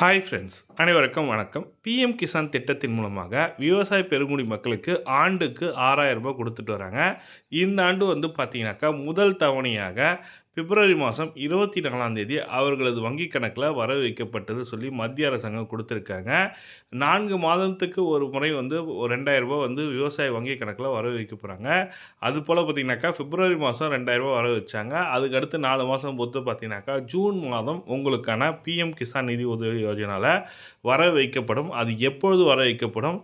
Hi friends, அனைவருக்கும் வணக்கம். PM Kisan திட்டத்தின் மூலமாக விவசாய பெருங்குடி மக்களுக்கு ஆண்டுக்கு ரூ. 6,000 கொடுத்துட்டு வராங்க. இந்த ஆண்டு பார்த்தீங்கன்னாக்கா முதல் தவணையாக பிப்ரவரி மாதம் 24ஆம் தேதி அவர்களது வங்கிக் கணக்கில் வரவு வைக்கப்பட்டது சொல்லி மத்திய அரசாங்கம் கொடுத்துருக்காங்க. 4 மாதத்துக்கு ஒரு முறை ஒரு ரூ. 2,000 விவசாய வங்கி கணக்கில் வரவு வைக்க போகிறாங்க. அதுபோல் பார்த்தீங்கன்னாக்கா பிப்ரவரி மாதம் ரூ. 2,000 வரவு வச்சாங்க. அதுக்கு அடுத்து 4 மாதம் பொறுத்து பார்த்தீங்கன்னாக்கா ஜூன் மாதம் உங்களுக்கான பிஎம் கிசான் நிதி உதவி யோஜனாவில் வரவு வைக்கப்படும். அது எப்பொழுது வர வைக்கப்படும்,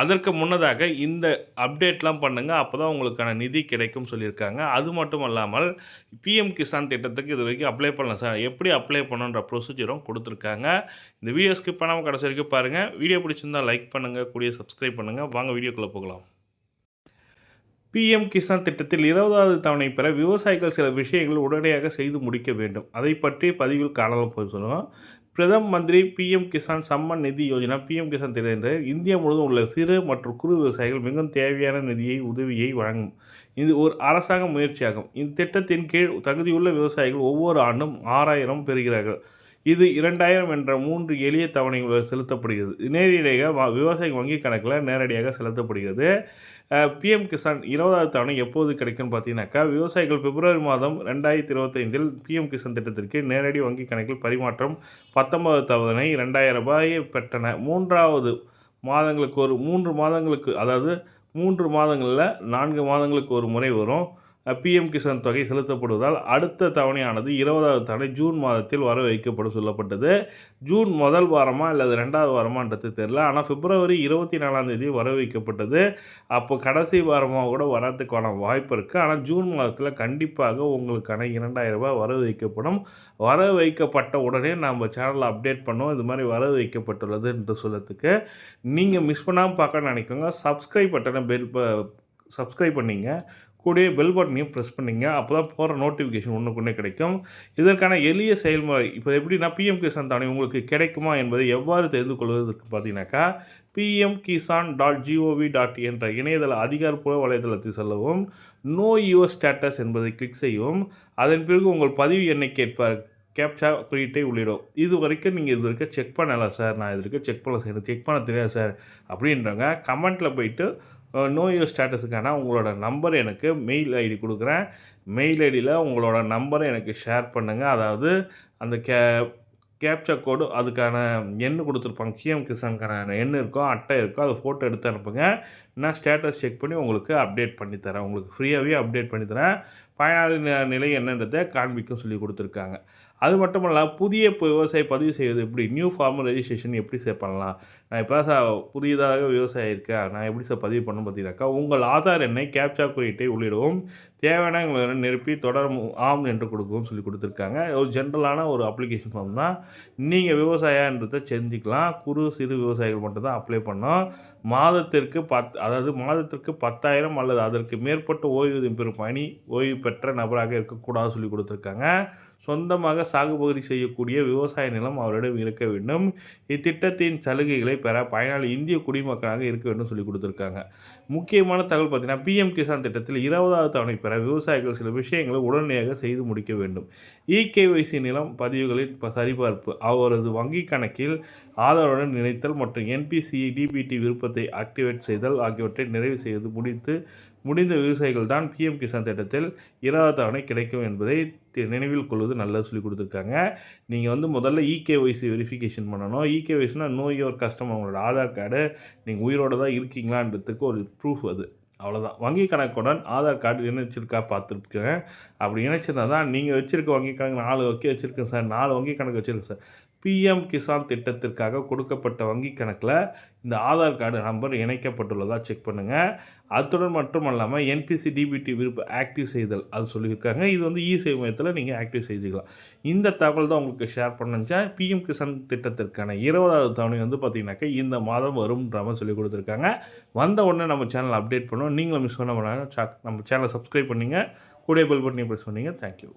அதற்கு முன்னதாக இந்த அப்டேட்லாம் பண்ணுங்கள், அப்போ தான் உங்களுக்கான நிதி கிடைக்கும் சொல்லியிருக்காங்க. அது மட்டும் இல்லாமல் பிஎம் கிசான் திட்டத்துக்கு இது வரைக்கும் அப்ளை பண்ணலாம் சார், எப்படி அப்ளை பண்ணணுன்ற ப்ரொசீஜரும் கொடுத்துருக்காங்க. இந்த வீடியோ ஸ்கிப் பண்ணாமல் கடைசி வரைக்கும் பாருங்கள். வீடியோ பிடிச்சிருந்தால் லைக் பண்ணுங்கள், கூடிய சப்ஸ்கிரைப் பண்ணுங்கள். வாங்க வீடியோக்குள்ளே போகலாம். பிஎம் கிசான் திட்டத்தில் 20வது தவணை பெற விவசாயிகள் சில விஷயங்கள் உடனடியாக செய்து முடிக்க வேண்டும். அதை பற்றி பதிவில் காணலாம் போய் சொல்லுவோம். பிரதம மந்திரி பிஎம் கிசான் சம்மன் நிதி யோஜனா பிஎம் கிசான் திட்டம் இந்தியா முழுவதும் உள்ள சிறு மற்றும் குறு விவசாயிகள் மிகவும் தேவையான உதவியை வழங்கும். இது ஒரு அரசாங்க முயற்சியாகும். இந்த திட்டத்தின் கீழ் தகுதியுள்ள விவசாயிகள் ஒவ்வொரு ஆண்டும் 6,000 பெறுகிறார்கள். இது 2,000 என்ற 3 எளிய தவணைகள் செலுத்தப்படுகிறது. நேரடியாக விவசாய வங்கி கணக்கில் நேரடியாக செலுத்தப்படுகிறது. பிஎம் கிசான் 20வது தவணை எப்போது கிடைக்கும்னு பார்த்தீங்கன்னாக்கா, விவசாயிகள் பிப்ரவரி மாதம் 2025இல் பிஎம் கிசான் திட்டத்திற்கு நேரடி வங்கி கணக்கில் பரிமாற்றம் 19வது தவணை ரூ. 2,000 பெற்றன. 3 மாதங்களுக்கு அதாவது 3 மாதங்களில் 4 மாதங்களுக்கு ஒரு முறை வரும் பிஎம் கிசான் தொகை செலுத்தப்படுவதால் அடுத்த தவணையானது 20வது தவணை ஜூன் மாதத்தில் வர வைக்கப்படும் சொல்லப்பட்டது. ஜூன் முதல் வாரமா அல்லது 2வது வாரமான்றது தெரியல. ஆனால் பிப்ரவரி 24ஆம் தேதி வர வைக்கப்பட்டது. அப்போ கடைசி வாரமாக கூட வரதுக்கான வாய்ப்பு இருக்குது. ஆனால் ஜூன் மாதத்தில் கண்டிப்பாக உங்களுக்கான ரூ. 2,000 வர வைக்கப்படும். வர வைக்கப்பட்ட உடனே நம்ம சேனலில் அப்டேட் பண்ணோம், இது மாதிரி வர வைக்கப்பட்டுள்ளது என்று சொல்லத்துக்கு. நீங்கள் மிஸ் பண்ணாமல் பார்க்க நினைக்கோங்க. சப்ஸ்கிரைப் பண்ணிங்க, கூடவே பெல் பட்டனையும் ப்ரெஸ் பண்ணிங்க. அப்போ தான் போகிற நோட்டிஃபிகேஷன் ஒன்றுக்குன்னே கிடைக்கும். இதற்கான எளிய செயல்முறை இப்போ எப்படின்னா, பிஎம் கிசான் தவணை உங்களுக்கு கிடைக்குமா என்பதை எவ்வாறு தெரிந்து கொள்வதற்கு பார்த்தீங்கன்னாக்கா, pmkisan.gov.in என்ற இணையதள அதிகாரப்பூர்வ வலைதளத்தில் செல்லவும், நோ யுவர் ஸ்டேட்டஸ் என்பதை கிளிக் செய்யவும். அதன் பிறகு உங்கள் பதிவு எண்ணை கேட்பார். கேப்சா குறியீட்டை உள்ளிடும். இது வரைக்கும் நீங்கள் இது வரைக்கும் செக் பண்ணலாம் சார், நான் இது வரைக்கும் செக் பண்ணல சார், எனக்கு செக் பண்ண தெரியாது சார் அப்படின்றவங்க கமெண்ட்டில் போயிட்டு நோ யூர் ஸ்டேட்டஸுக்கான உங்களோட நம்பர் எனக்கு மெயில் ஐடி கொடுக்குறேன். மெயில் ஐடியில் உங்களோட நம்பரை எனக்கு ஷேர் பண்ணுங்கள். அதாவது அந்த கேப்சா கோடு அதுக்கான எண் கொடுத்துருப்பாங்க. பிஎம் கிசானுக்கான எண் இருக்கோ, அட்டை இருக்கோ, அதை ஃபோட்டோ எடுத்து அனுப்புங்க. நான் ஸ்டேட்டஸ் செக் பண்ணி உங்களுக்கு அப்டேட் பண்ணித்தரேன். உங்களுக்கு ஃப்ரீயாகவே அப்டேட் பண்ணித்தரேன். பயனாளி நிலை என்னன்றதை காண்பிக்கும் சொல்லி கொடுத்துருக்காங்க. அது மட்டும் இல்லாமல் புதிய விவசாய பதிவு செய்வது எப்படி, நியூ ஃபார்மர் ரெஜிஸ்ட்ரேஷன் எப்படி பண்ணலாம். நான் இப்போ தான் சார் புதியதாக விவசாயம் இருக்கேன், நான் எப்படி சார் பதிவு பண்ணணும் பார்த்தீங்கன்னாக்கா, உங்கள் ஆதார் எண்ணை கேப்சா குறியீட்டை உள்ளிடவும், தேவையான நிரப்பி தொடரும் ஆம் என்று கொடுக்கவும் சொல்லி கொடுத்துருக்காங்க. ஒரு ஜென்ரலான ஒரு அப்ளிகேஷன் ஃபார்ம் தான். நீங்கள் விவசாயன்றதை செஞ்சுக்கலாம். குறு சிறு விவசாயிகள் மட்டும் தான் அப்ளை பண்ணோம். மாதத்திற்கு 10,000 அல்லது அதற்கு மேற்பட்ட ஓய்வூதியம் பெறும் ஓய்வு பெற்ற நபராக இருக்கக்கூடாது சொல்லி கொடுத்துருக்காங்க. சொந்தமாக சாகுபடி செய்யக்கூடிய விவசாய நிலம் அவரிடம் இருக்க வேண்டும். இத்திட்டத்தின் சலுகைகளை பெற பயனாளி இந்திய குடிமக்களாக இருக்க வேண்டும் சொல்லி கொடுத்துருக்காங்க. முக்கியமான தகவல் பார்த்தீங்கன்னா, பிஎம் கிசான் திட்டத்தில் 20வது தவணை பெற விவசாயிகள் சில விஷயங்களை உடனடியாக செய்து முடிக்க வேண்டும். இகேஒய்சி நிலம் பதிவுகளின் சரிபார்ப்பு, அவரது வங்கி கணக்கில் ஆதாருடன் இணைத்தல் மற்றும் என்பிசிஐ டிபிடி விருப்பத்தை ஆக்டிவேட் செய்தல் ஆகியவற்றை நிறைவு செய்து முடிந்த விவசாயிகள் தான் பிஎம் கிசான் திட்டத்தில் 20வது தவணை கிடைக்கும் என்பதை நினைவில் கொள்வது நல்லது சொல்லி கொடுத்துருக்காங்க. நீங்கள் முதல்ல இகேஒய்சி வெரிஃபிகேஷன் பண்ணணும். இகேஒய்சினா நோ யுவர் கஸ்டமர், உங்களோட ஆதார் கார்டு நீங்கள் உயிரோடு தான் இருக்கீங்களான்றதுக்கு ஒரு ப்ரூஃப் அது, அவ்வளோதான். வங்கி கணக்குடன் ஆதார் கார்டு இணைச்சிருக்கா பார்த்துருக்கேன். அப்படி இணைச்சிருந்தா தான் நீங்கள் வச்சுருக்க வங்கி கணக்கு 4 வச்சுருக்கேன் சார், 4 வங்கி கணக்கு வச்சுருக்கேன் சார். பிஎம் கிசான் திட்டத்திற்காக கொடுக்கப்பட்ட வங்கி கணக்கில் இந்த ஆதார் கார்டு நம்பர் இணைக்கப்பட்டுள்ளதாக செக் பண்ணுங்கள். அத்துடன் மட்டும் இல்லாமல் என்பிசி டிபிடி விருப்பம் ஆக்டிவ் செய்தல் அது சொல்லியிருக்காங்க. இது இ-சேவை மையத்தில் நீங்கள் ஆக்டிவ் செய்துக்கலாம். இந்த தகவல் தான் உங்களுக்கு ஷேர் பண்ணுச்சா. பிஎம் கிசான் திட்டத்திற்கான 20வது தவணை பார்த்தீங்கன்னாக்கா இந்த மாதம் வரும்ன்ற மாதிரி சொல்லி கொடுத்துருக்காங்க. வந்த உடனே நம்ம சேனல் அப்டேட் பண்ணுவோம். நீங்களும் மிஸ் பண்ண நம்ம சேனலை சப்ஸ்கிரைப் பண்ணிங்க, கூட பெல் பட்டனை ப்ரெஸ் பண்ணிங்க. தேங்க்யூ.